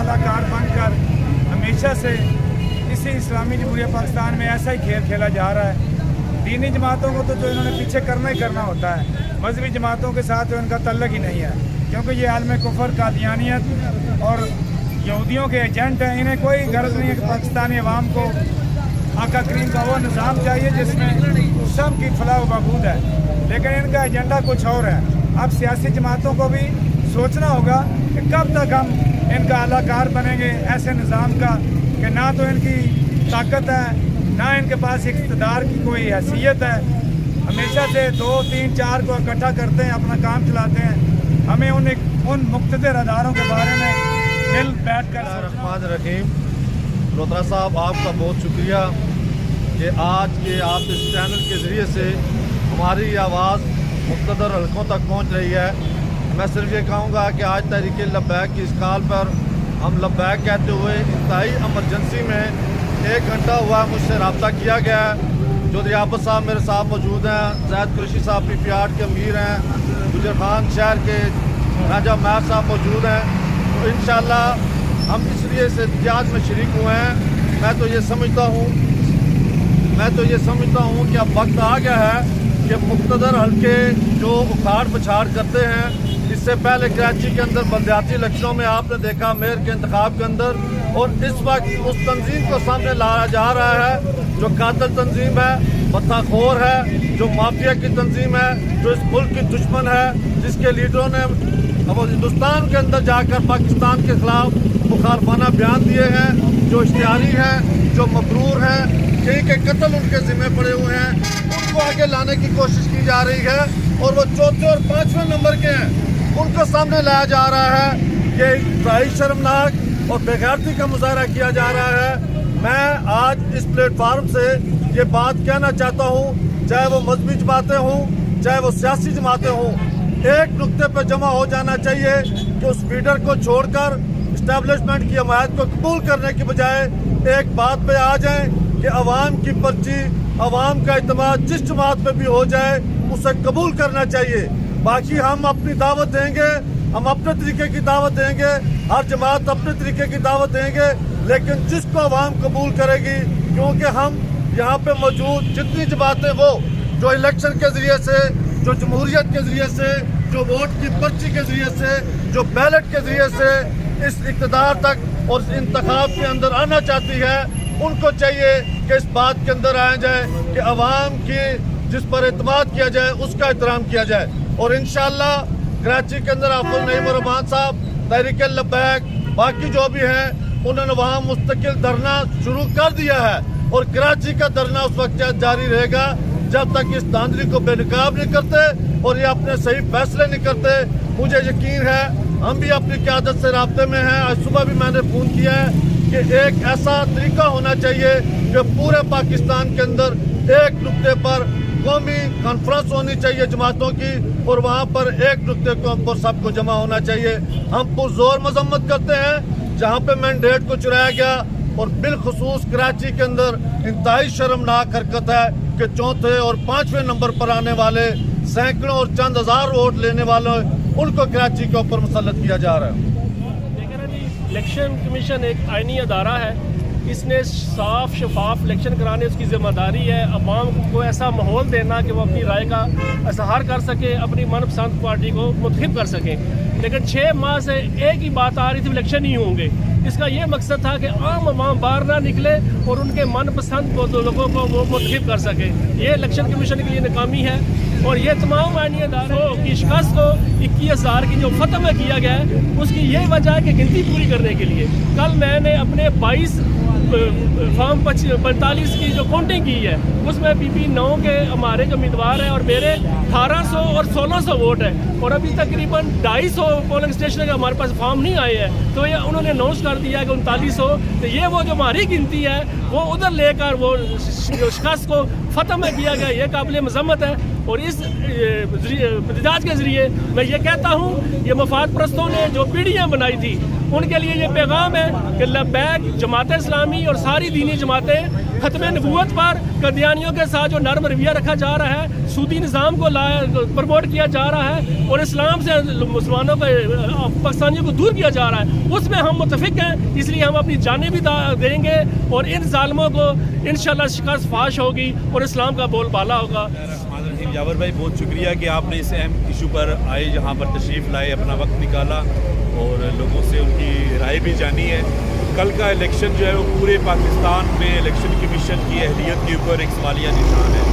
आला कार बनकर हमेशा से इसी इस्लामी जमहूरियत पाकिस्तान में ऐसा ही खेल खेला जा रहा है। दीनी जमातों को तो जो इन्होंने पीछे करना ही करना होता है, मजहबी जमातों के साथ तो इनका तल्लक ही नहीं है, क्योंकि ये आलम कुफर, कादियानियत और यहूदियों के एजेंट हैं। इन्हें कोई गर्ज नहीं है कि पाकिस्तानी अवाम को आका करीम का वो निज़ाम चाहिए जिसमें सब की फलाह व बहबूद है, लेकिन इनका एजेंडा कुछ और है। अब सियासी जमातों को भी सोचना होगा कि कब तक हम इनका आलाकार बनेंगे ऐसे निज़ाम का कि ना तो इनकी ताकत है, ना इनके पास इक़्तिदार की कोई हैसियत है। हमेशा से 2, 3, 4 को इकट्ठा करते हैं, अपना काम चलाते हैं। हमें उन मुक़्तदर अदारों के बारे में मिल बैठ कर रहमान रहीम। रोहतरा साहब, आपका बहुत शुक्रिया कि आज के आप इस चैनल के ज़रिए से हमारी आवाज़ मुक़्तदर हलकों तक पहुँच रही है। मैं सिर्फ ये कहूँगा कि आज तहरीक लब्बैक की इस कॉल पर हम लब्बैक कहते हुए इंतहाई एमरजेंसी में 1 घंटा हुआ मुझसे रब्ता किया गया है। चौधरी आफत साहब मेरे साथ मौजूद हैं, जैद कुरैशी साहब PPR के अमीर हैं, गुजर खान शहर के राजा मैर साहब मौजूद हैं। तो इंशाअल्लाह हम इसलिए इस एहतियात में शरीक हुए हैं। मैं तो ये समझता हूँ कि अब वक्त आ गया है कि मुक़्तदर हल्के जो उखाड़ पछाड़ करते हैं, इससे पहले कराची के अंदर बलदियाती इलेक्शनों में आपने देखा मेयर के इंतखाब के अंदर, और इस वक्त उस तंजीम को सामने लाया जा रहा है जो कातिल तंजीम है, मत्थाखोर है, जो माफिया की तंजीम है, जो इस मुल्क की दुश्मन है, जिसके लीडरों ने अब हिंदुस्तान के अंदर जाकर पाकिस्तान के खिलाफ मुखालफाना बयान दिए हैं, जो इश्तिहारी हैं, जो मबरूर हैं, जिनके कत्ल उनके ज़िम्मे पड़े हुए हैं, उनको आगे लाने की कोशिश की जा रही है। और वो 4थे और 5वें नंबर के हैं, उनको सामने लाया जा रहा है। ये इंतहाई शर्मनाक और बेगैरती का मुजाहरा किया जा रहा है। मैं आज इस प्लेटफार्म से ये बात कहना चाहता हूँ, चाहे वो मजहबी जमातें हों, चाहे वो सियासी जमातें हों, एक नुक्ते पर जमा हो जाना चाहिए कि उस लीडर को छोड़कर इस्टेब्लिशमेंट की हमायत को कबूल करने की बजाय एक बात पे आ जाएं कि अवाम की पर्ची, अवाम का इत्मीनान जिस जमात पे भी हो जाए उसे कबूल करना चाहिए। बाकी हम अपनी दावत देंगे, हम अपने तरीके की दावत देंगे, हर जमात अपने तरीके की दावत देंगे, लेकिन जिसको अवाम कबूल करेगी, क्योंकि हम यहाँ पे मौजूद जितनी जमातें वो जो इलेक्शन के ज़रिए से, जो जमहूरियत के ज़रिए से, जो वोट की पर्ची के ज़रिए से, जो बैलेट के ज़रिए से इस इक़्तिदार तक और इस इंतखाब के अंदर आना चाहती है, उनको चाहिए कि इस बात के अंदर आया जाए कि अवाम की जिस पर एतमाद किया जाए उसका एहतराम किया जाए। और इंशाअल्लाह कराची के अंदर आफुल नईम और रहमान साहब, तहरीक लब्बैक, बाकी जो भी हैं, उन्होंने वहाँ मुस्तकिल धरना शुरू कर दिया है और कराची का धरना उस वक्त जारी रहेगा जब तक इस धांधली को बेनकाब नहीं करते और ये अपने सही फैसले नहीं करते। मुझे यकीन है हम भी अपनी क़यादत से राब्ते में हैं। आज सुबह भी मैंने फ़ोन किया है कि एक ऐसा तरीका होना चाहिए कि पूरे पाकिस्तान के अंदर एक नुक्ते पर कौमी कॉन्फ्रेंस होनी चाहिए जमातों की, और वहाँ पर एक नुक्ते के ऊपर सबको जमा होना चाहिए। हम पुरजोर मजम्मत करते हैं जहाँ पे मैंडेट को चुराया गया, और बिलखुसूस कराची के अंदर इंतहाई शर्मनाक हरकत है कि 4थे और 5वें नंबर पर आने वाले सैकड़ों और चंद हज़ार वोट लेने वाले उनको कराची के ऊपर मुसल्लत किया जा रहा है। इलेक्शन कमीशन एक आइनी अदारा है, इसने साफ शफाफ इलेक्शन कराने उसकी ज़िम्मेदारी है। अवाम को ऐसा माहौल देना कि वो अपनी राय का इज़हार कर सके, अपनी मनपसंद पार्टी को मुंतखब कर सकें। लेकिन 6 माह से एक ही बात आ रही थी, इलेक्शन ही होंगे। इसका ये मकसद था कि आम अवाम बाहर ना निकले और उनके मनपसंद को लोगों को वो मुंतखब कर सके। ये इलेक्शन कमीशन के लिए नाकामी है। और ये तमाम आइनी अदारों की शिकस्त को 21,000 की जो ख़त्म में किया गया है, उसकी यही वजह है कि गिनती पूरी करने के लिए कल मैंने अपने 22 फॉर्म 45 की जो काउंटिंग की है, उसमें PP 9 के हमारे जो उम्मीदवार हैं और मेरे 1800 और 1600 वोट है, और अभी तकरीबन 250 पोलिंग स्टेशन के हमारे पास फॉर्म नहीं आए हैं। तो ये उन्होंने अनाउंस कर दिया है कि 3900, तो ये वो जो हमारी गिनती है वो उधर लेकर वो शिकस्त को ख़त्म में किया गया, ये काबिल मज़म्मत है। और इस एहतजाज के ज़रिए मैं ये कहता हूँ, ये मफाद परस्तों ने जो पीढ़ियाँ बनाई थी उनके लिए ये पैगाम है कि लब्बैक, जमात इस्लामी और सारी दीनी जमातें खत्म नबूवत पर कदियानियों के साथ जो नरम रवैया रखा जा रहा है, सूदी निज़ाम को प्रमोट किया जा रहा है और इस्लाम से मुसलमानों को, पाकिस्तानियों को दूर किया जा रहा है, उसमें हम मुतफिक हैं। इसलिए हम अपनी जानें भी देंगे और इन जालिमों को इंशाल्लाह शिकस्त फाश होगी और इस्लाम का बोलबाला होगा। यावर भाई, बहुत शुक्रिया कि आपने इस अहम इशू पर आए, जहाँ पर तशरीफ़ लाए, अपना वक्त निकाला और लोगों से उनकी राय भी जानी है। कल का इलेक्शन जो है वो पूरे पाकिस्तान में इलेक्शन कमीशन की अहलियत के ऊपर एक सवालिया निशान है।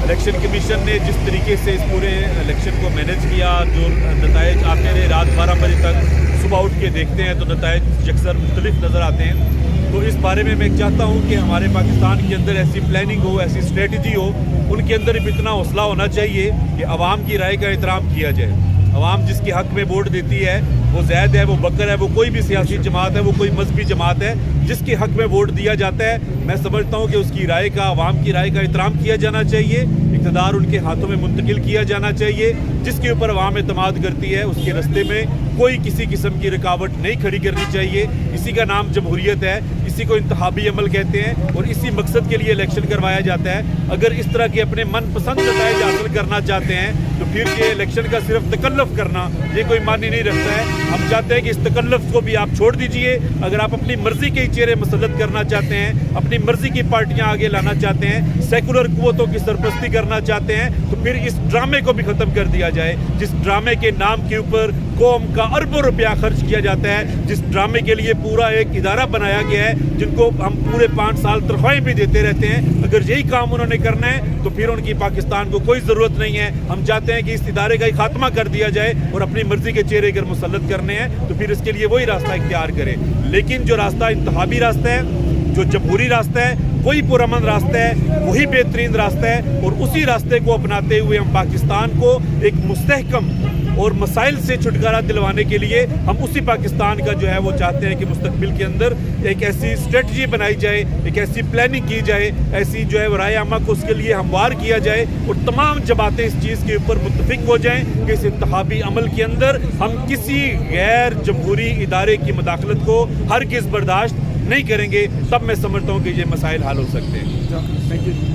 इलेक्शन कमीशन ने जिस तरीके से इस पूरे इलेक्शन को मैनेज किया, जो नताइज आते रहे, रात 12 बजे तक, सुबह उठ के देखते हैं तो नताइज अक्सर मुख्तलिफ नज़र आते हैं। तो इस बारे में मैं चाहता हूँ कि हमारे पाकिस्तान के अंदर ऐसी प्लानिंग हो, ऐसी स्ट्रेटजी हो, उनके अंदर भी इतना हौसला होना चाहिए कि आवाम की राय का एहतराम किया जाए। आवाम जिसके हक़ में वोट देती है, वो ज़ैद है, वो बकर है, वो कोई भी सियासी जमात है, वो कोई मजहबी जमात है, जिसके हक़ में वोट दिया जाता है, मैं समझता हूँ कि उसकी राय का, आवाम की राय का एहतराम किया जाना चाहिए। इक़्तिदार उनके हाथों में मुंतकिल किया जाना चाहिए। जिसके ऊपर आवाम एतमाद करती है, उसके रस्ते में कोई किसी किस्म की रुकावट नहीं खड़ी करनी चाहिए। इसी का नाम जमहूरियत है, इसी को इंतखाबी अमल कहते हैं और इसी मकसद के लिए इलेक्शन करवाया जाता है। अगर इस तरह के अपने मनपसंद नताइज हासिल करना चाहते हैं तो फिर ये इलेक्शन का सिर्फ तकल्लुफ़ करना ये कोई मायने नहीं रखता है। हम चाहते हैं कि इस तकल्लुफ़ को भी आप छोड़ दीजिए। अगर आप अपनी मर्ज़ी के चेहरे मुसल्लत करना चाहते हैं, अपनी मर्ज़ी की पार्टियां आगे लाना चाहते हैं, सेकुलर कुव्वतों की सरपरस्ती करना चाहते हैं, तो फिर इस ड्रामे को भी ख़त्म कर दिया जाए, जिस ड्रामे के नाम के ऊपर कौम का अरबों रुपया खर्च किया जाता है, जिस ड्रामे के लिए पूरा एक इदारा बनाया गया है, जिनको हम पूरे 5 साल तनख्वाहें भी देते रहते हैं। अगर यही काम उन्होंने करना है तो फिर उनकी पाकिस्तान को कोई ज़रूरत नहीं है। हम चाहते हैं कि इस इदारे का खात्मा कर दिया जाए और अपनी मर्ज़ी के चेहरे अगर मुसल्लत करने हैं तो फिर इसके लिए वही रास्ता इख्तियार करें। लेकिन जो रास्ता इंतखाबी रास्ता है, जो जमहूरी रास्ता है, वही पुरअमन रास्ता है, वही बेहतरीन रास्ता है और उसी रास्ते को अपनाते हुए हम पाकिस्तान को एक मुस्तहकम और मसाइल से छुटकारा दिलवाने के लिए हम उसी पाकिस्तान का जो है वो चाहते हैं कि मुस्तकबिल के अंदर एक ऐसी स्ट्रेटजी बनाई जाए, एक ऐसी प्लानिंग की जाए, ऐसी जो है राय आमा को उसके लिए हमवार किया जाए और तमाम जमातें इस चीज़ के ऊपर मुत्तफिक हो जाएं कि इस इंतखाबी अमल के अंदर हम किसी गैर जमहूरी इदारे की मुदाखलत को हरगिज़ बर्दाश्त नहीं करेंगे। तब मैं समझता हूँ कि ये मसाइल हल हो सकते हैं।